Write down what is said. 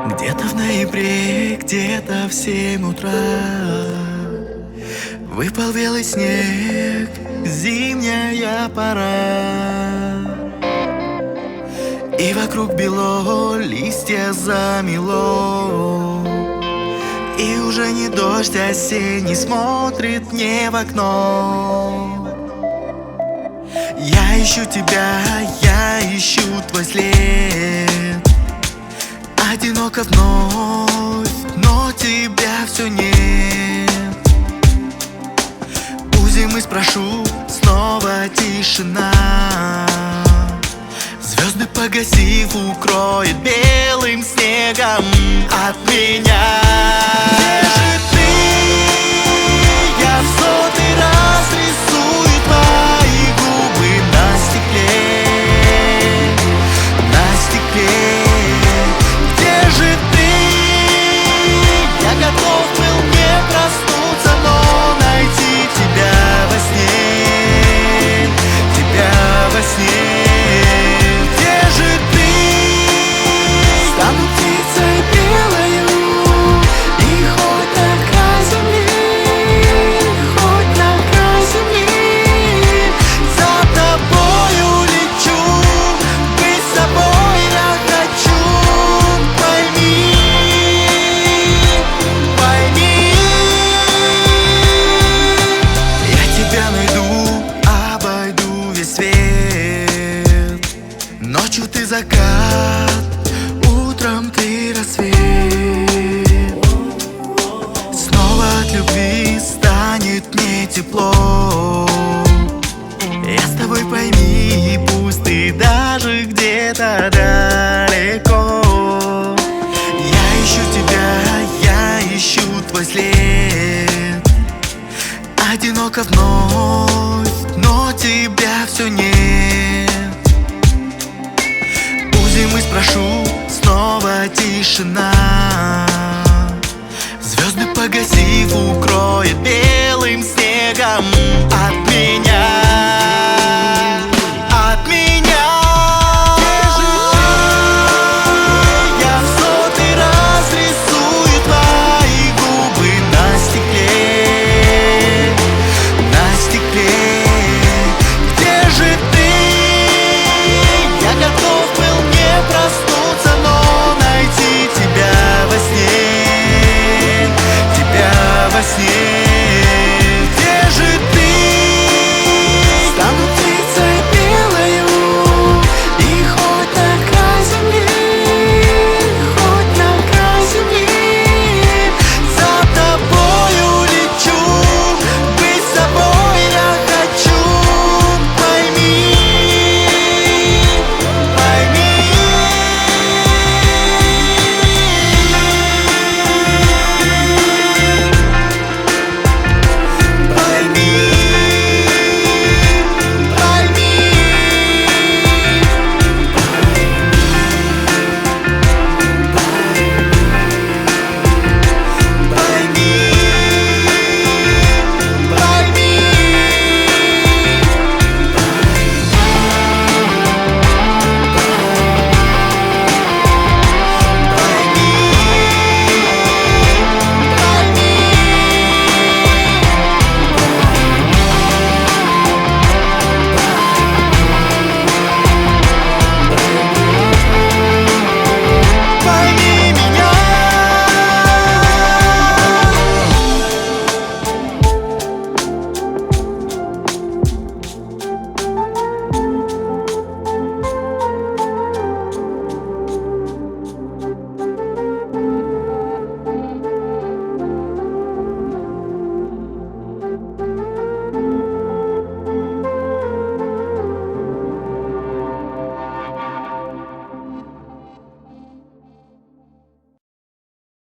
Где-то в ноябре, где-то в 7 утра выпал белый снег, зимняя пора. И вокруг бело, листья замело, и уже не дождь осенний смотрит мне в окно. Я ищу тебя, я ищу твой след. Одиноко вновь, но тебя все нет. У зимы спрошу, снова тишина. Звезды погасив, укроет белым снегом от меня. Где же ты? Я в сотый раз рисую твои губы на стекле, на стекле. Где же ты? Я готов был не проснуться, но найти тебя во сне, тебя во сне. Стану птицей белою, и хоть на край земли, хоть на край земли, за тобою лечу, быть с тобой я хочу. Пойми, пойми, я тебя найду, обойду весь свет. Ночью ты закат, утром ты рассвет. Снова от любви станет мне тепло. Я с тобой, пойми, пусть ты даже где-то далеко. Я ищу тебя, я ищу твой след. Одиноко вновь, но тебя все нет. У зимы спрошу, снова тишина. Звезды погасив, укроет белым снегом от меня.